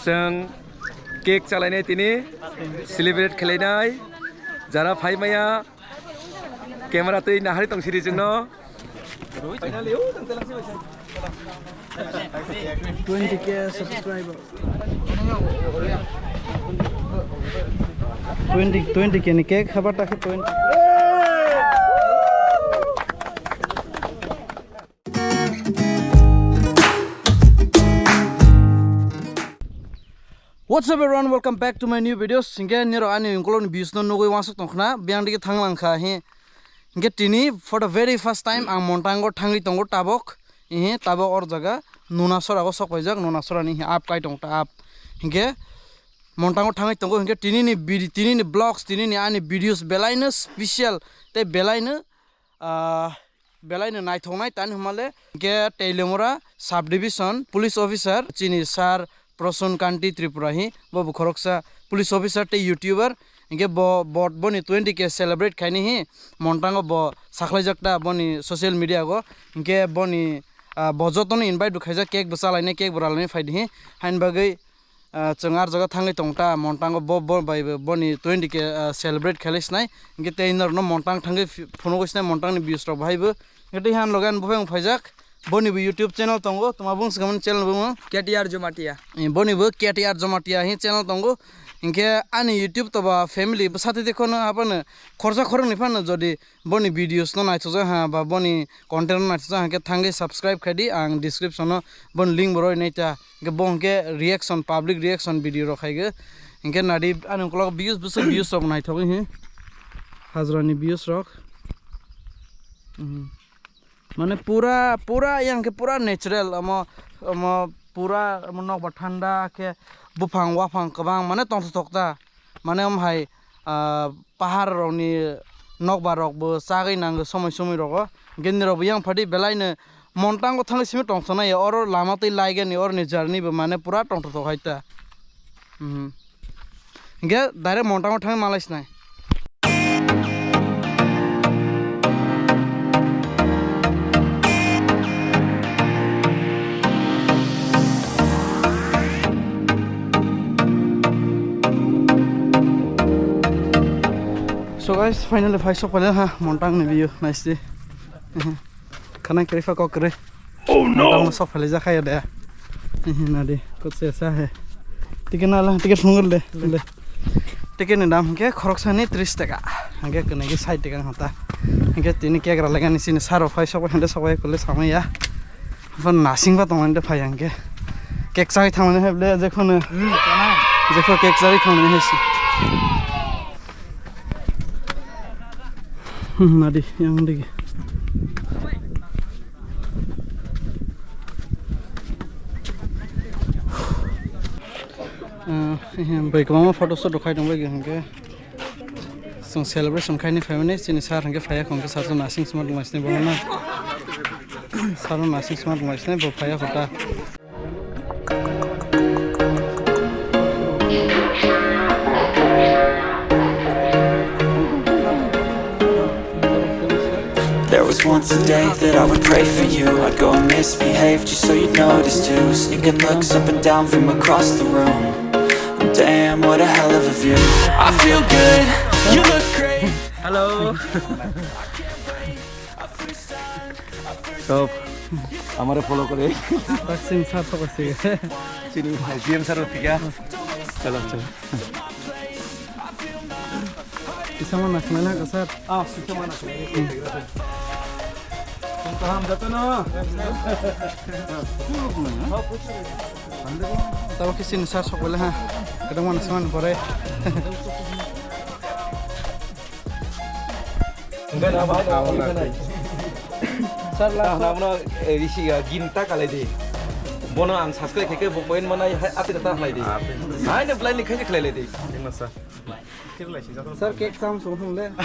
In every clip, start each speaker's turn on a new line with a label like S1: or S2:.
S1: जों केक चालायनाय दिनै सेलिब्रेट खालायनाय जारा फाइमाया केमेरा तै नाहारि तंसिरि जोंनो
S2: 20k subscriber 20k ni cake khabar ta 20 What's up everyone, welcome back to my new videos. Singe niro ani ngkolon views no nugoi wasuk tongkhna biang dige thanglangkha he inge tini for the very first time ang Montang go thangri tongo tabok he tabok or jaga nunasora go sokpaijak nunasora ni ap kai tong ta ap inge Montang go thangri tongo inge tini ni vlogs tini ni ani videos belaina special te belaina naithongnai tan humale inge Teilemora sub division police officer chini sir Prasun Kanti Tripura hi bo khoroksa police officer te youtuber inge bo boni 20k celebrate khaini hi Montang bo sakhlaijakta boni social media go inge boni bojotoni invite du khaija cake bsalaine cake boralne faidi hi hain bagai changar jaga thangai tongta Montang bo bai boni 20k celebrate khalisnai inge teinor no Montang thangai phono gosnai Montang ni views rok bhaibo ngeti han logan bofeng phaijak boni bu YouTube channel tongo tuma bung segaman channel bu KTR Jomatia boni bu KTR Jomatia hi channel tongo inke ani YouTube to ba family bu sate dekho na apana khorja khorong ni phan jodi boni videos no naithoja ha ba boni content no naithoja ha ke thangai subscribe khadi ang description no bon link boroi naita ke bongke reaction public reaction video ro khaige inke nadi ani klog views of naithogi hi hazrani views rok माने पूरा yang ke pura natural ama pura nok ba thanda ke bufang wafang kabang mane tong thokta mane hai pahar roni nok ba rok bo sagai nang somoi rok genni rok yang phadi belaine Montang ko thang simi tong sona or lama tai laige ni or ni journey ba mane pura tong thokhaita ge direct Montang ko thang malais nai So guys, finally I saw pala ha Montang ni view nice day. Kana kirifa ko kare. Oh no. Montang so pala ja khaya da. Nadi kuch aisa hai. Ticket nala ticket sungur le. Ticket ni dam ke khoroksa ni 30 taka. Hange kene ki 60 taka hota. Hange tini ke gra laga ni sini saro phai so hande so kole samaya. Van nasing ba tomande phai hange. Cake sai thamane heble jekhone. Jekho cake sai thamane hesi. Nadi yang digi baik mama photo shoot dokai dong bagi hangke song celebration kaini family sini sar hangke faya hangke sar nasing smart masne bolna sar nasing smart masne bo faya hota
S3: There was once a day that I would pray for you. I'd go and misbehave just so you'd notice too. Sneaking looks up and down from across the room. Damn, what a hell of a view. I feel good, you look great.
S1: Hello. So, हमारे follow करे.
S2: Prasun sar so kase.
S1: Sini GM sar tiga. चलो.
S2: Kisama nasmela ka sir.
S1: Kisama nasmela. Paham jato na.
S2: Tahu kisin sar sok boleh ha. Kadang mana seman pore.
S1: Enggak ada apa-apa. Sar lah. Nama risi ginta kali di. Bono ang subscribe keke poin mana ati data kali di. Hai ne blind likhai kali di. Masa.
S2: Sir cake sam sung le.
S1: 3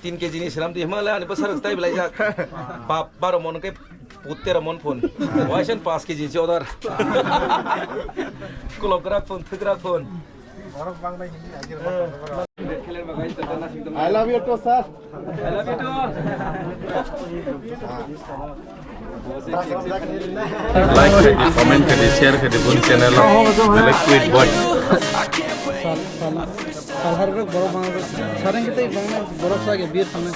S1: kg ni seram di Himalaya ni pasar stay belajak. Baru mon ke putte ramon phone. Waisan 5 kg je order. Kilogram phone, kilogram phone. I love you too, sir. I love you too.
S4: Like kadi, comment kadi, share kadi, bun channel like tweet bot.
S2: Salhar ko borok bang sarang kita bang borok sa ke bir samne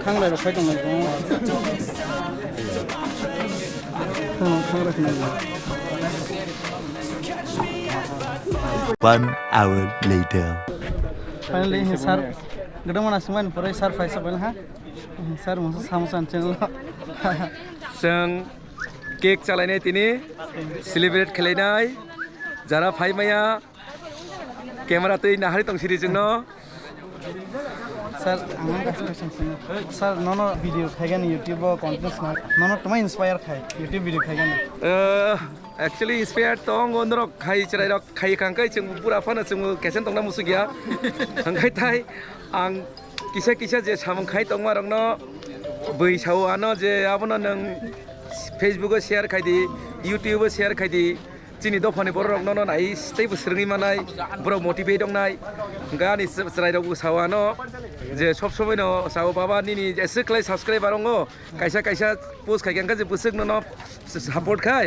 S2: khang lai khai tong ko khang ra khna
S5: 1 hour later.
S2: Finally sir gedang mana semuan pore sir faisa bel ha sir musa samusan channel
S1: जों cake चालायनाय दिनै celebrate खालायनाय Zara फाइमाया camera तै नाहारि तंसिरि जोंनो
S2: sir amang ka question sir nono video khaigan youtube content na nono tuma inspire khai youtube video khaigan
S1: actually inspire तंग ओनरो खाइ चराय खाइ खांकै जों पुरा फानो जों केसेन तंना मुसु गया हंखाय थाय आं किसा किसा जे सामं खाइ तंमा रंनो बैसावआनो जे आबनो नों फेसबुक शेयर खायदि यूट्यूब शेयर खायदि चिनि दफानि बर रंनो नाय स्टे बोसोरनि मानाय ब्र मोटिवेट दंनाय गानि चरायराव सावानो जे सब समयनो साव बाबा निनि एसे क्लाय सब्सक्राइबार रंगो कायसा कायसा पोस्ट खायगांका जे बोसोक नो सपोर्ट खाय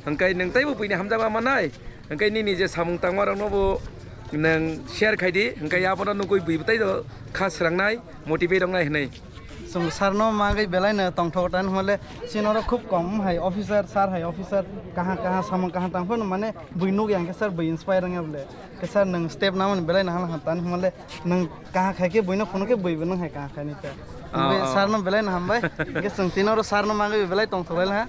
S1: हंखाय नोंतायबो फैनो हामजाबा मानाय हंखाय निनि जे सामं तांमा रंनोबो नों शेयर खायदि हंखाय आबनो नगै बैबताय खासरांनाय मोटिवेट दंनाय हनै
S2: सर नो मांगे बेलाय न तंगथोटान हमले सिनरो खूब कम है ऑफिसर सर है ऑफिसर कहां कहां सामं कहां तांफोन माने बुइनु यांके सर बुइ इंस्पायर ngable के सर नंग स्टेप नामन बेलाय न हातान हमले नंग कहां खाके बुइनो फोन के बुइबो नंग है कहां खानि त सर नो बेलाय न हमबाय के संतिनरो सर नो मांगे बेलाय तंगथोलाय हा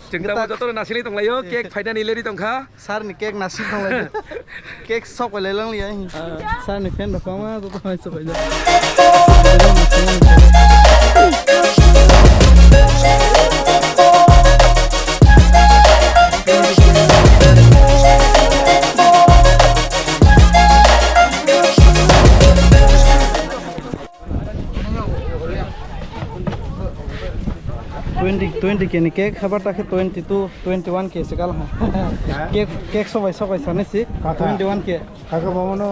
S1: जोंग्रा जतरो नासिलि तंलायो केक फाइनानि लेरि तंखा
S2: सर नि केक नासि तंलाय केक सब लेलं लिया सर नि फैन रखमा तो हाय सब जा ट्वेंटी के केक खबर तक 21 के से कल केक केक सब साने से 21 के
S6: काका मामनो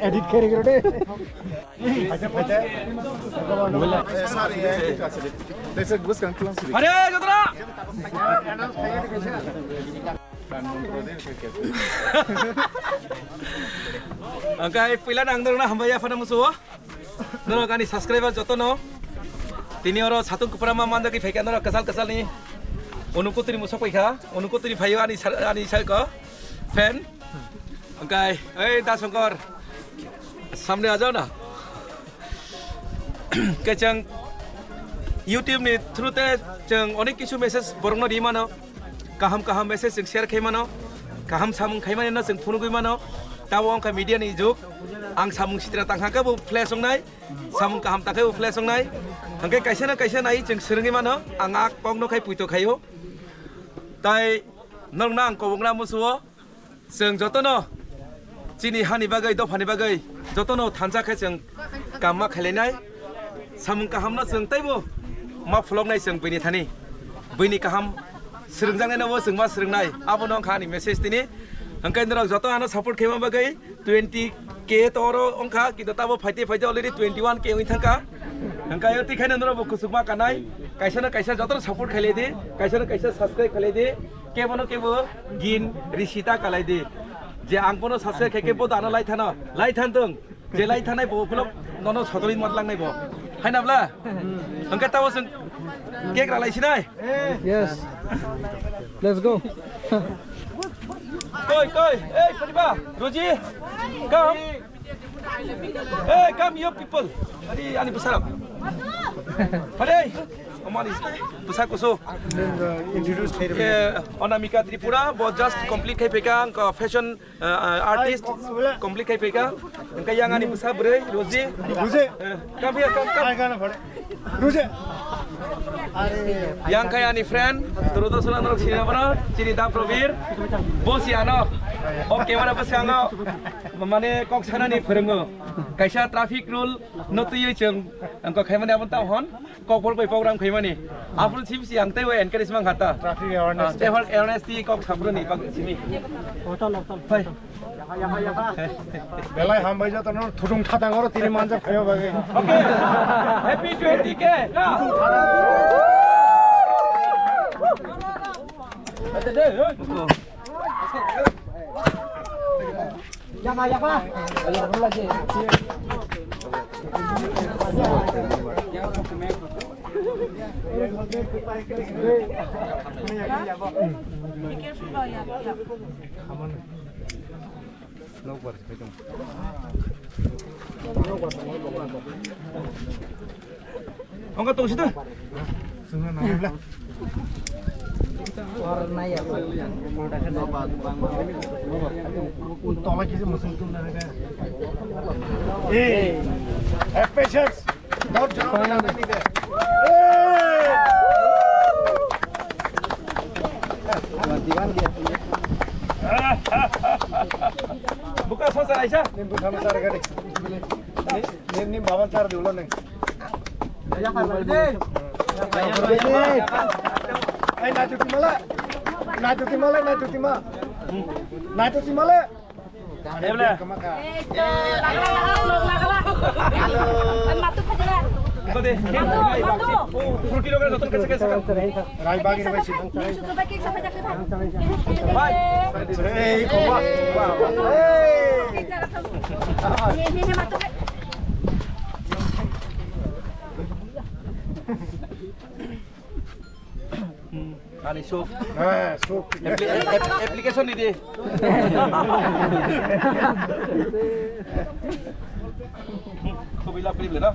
S6: एडिट करी करते
S1: अरे जतरा angkai pila nang dorna hambaya fana musu noro kani subscriber jotono tini oro satung kuprama manda ki feka noro kasal ni onukutri musok paikha onukutri bhayo ani saiko fan angkai ei da songkor samne ajao na kechang YouTube ni through te jeng onek kisu message borongno di mano kaham message jeng share khai mano kaham samung khai mano jeng phone gui mano tawo angka media ni juk ang samung sitra tanghaka bo flash ongnai samung kaham takai bo flash ongnai angkai kaisa nai jeng serengi mano ang ak pongno khai puito khayo tai nongna ang kobongra musuo jeng jotono chini hani bagai dofani bagai jotono thanja khai jeng kamma khailenai samung kaham no jeng taibo ma vlog जों बैनि थानि बैनि गाहाम सोलोंजांनायनावबो जों मा सोलोंनाय आबोनो अंखानि message दिनि ओंखायनो रक जत आनो सापर्ट खेमा बागै 20k तरो अंखा किन्तु ताबो फाइते अलरेडी 21k होई थाका ओंखायो तिखायनो नरबो खुसुमा कानाय कायसा जत सापर्ट खालायदि कायसा सब्सक्राइब खालायदि केबोनो केबो गिन रिसिता कालायदि जे आंबोनो सब्सक्राइब खेकेबो दानो लाइथानदों जे लाइथानाय बफोलो ननो सदरि मदलांनाय ब हायनाब्ला ओंखाय ताबो जों cake रालायसिनाय
S2: yes let's go
S1: Koi, hey, Padiba, Roji, come. Hey, come, you people. Ani besar. Padai, Omani, besar kuso.
S6: introduce
S1: Onamika Tripura, but just complete kaipeka, fashion artist, complete kaipeka. Engkau yang ani besar bre, Roji. Come here, come.
S6: Roji.
S1: Yang kaya ani friend, terus sudah sini apa? Sini dah Provir, bos ya no. Oke mana bos yang no? Mana kok sana ni perengo. Kaisa traffic rule notiye jeng. Engkau kaya mana pun tahu hon. Kok pol program kaya mana? Apun sih yang tahu encourage mang kata.
S6: Traffic awareness.
S1: Awareness di kok sabru ni bang sini.
S6: Hotel. Belai hambai jatuh nol thudung thadang orang tiri manja kayo bagai.
S1: Oke. Happy 20K. Angkat tunggu situ.
S6: Tolak isi musim tu nak kan? Have patience. Don't jump.
S1: Buka selesai Aisyah.
S6: Nim bukan besar kali. Nim bawan besar dulu nih. Najuti mala.
S1: Ani sok.
S6: Sok.
S1: Application ni deh. Kau bilang pilih lah.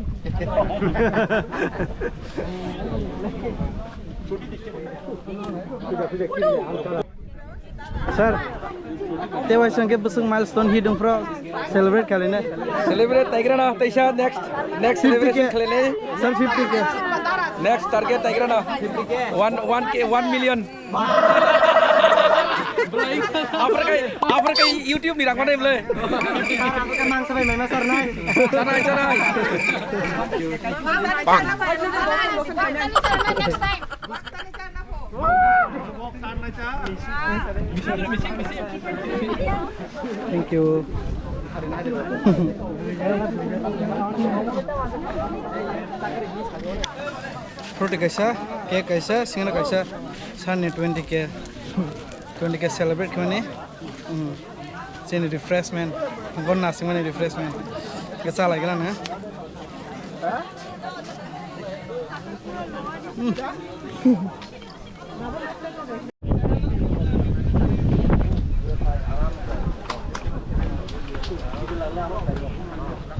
S2: Sir, tewa sangke besung milestone hidung pro celebrate kali ini.
S1: Celebrate tiger na Taisha next celebration kali ni.
S2: Sir 50K.
S1: Next target tiger na 1K 1 million. Apa kay YouTube ni rakman boleh.
S2: Mang sampai mana sir nai?
S1: Sanai.
S2: Thank you. Fruit कैसा, cake कैसा, सिंगना कैसा, साने 20K celebrate करें चीनी refreshment, कौन नासिंग में refreshment, कैसा लगेगा ना?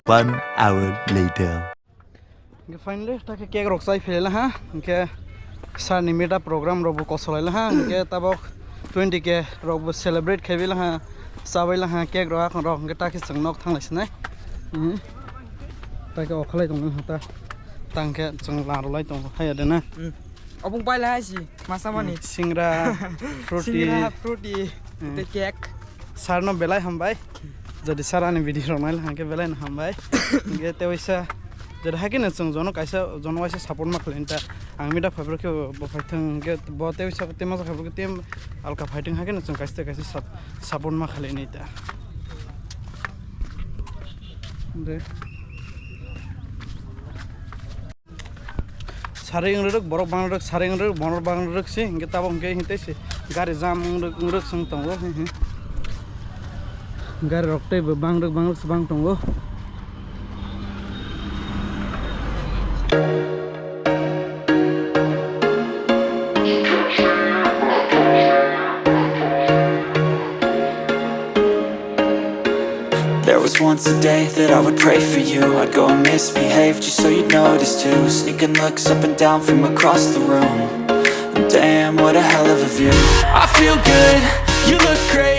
S5: One hour later.
S2: Finally, take cake rock side file ha. Okay, sir nimita program robo kosolai ha. Okay, tabok 20K robo celebrate kevil ha. Sabai ha cake rock rock. Okay, take sang nok thang lais nai. Take okalai tong hata. Tangke sang lar lai tong hai ada na.
S7: Abang pai lah sih, masa mana?
S2: Singra, fruity,
S7: the cake.
S2: sir no belai hambai. Jadi sarane video ronal hangke belai na hambai. Okay, tewisa. Jadi hakin itu jono kaisa jono kaisa support mak lenta angmida fabrik ke fighting ke bote bisa tim masa fabrik tim alka fighting hakin itu kaisa support mak lenta itu. Deh. Saring ruduk borok bang ruduk saring ruduk borok bang ruduk sih kita bang ke hinte sih gari jam ruduk seng tunggu gari rokte bang ruduk sebang tunggu.
S3: There was once a day that I would pray for you. I'd go and misbehave just so you'd notice too. Sneaking looks up and down from across the room. And damn, what a hell of a view. I feel good, you look great.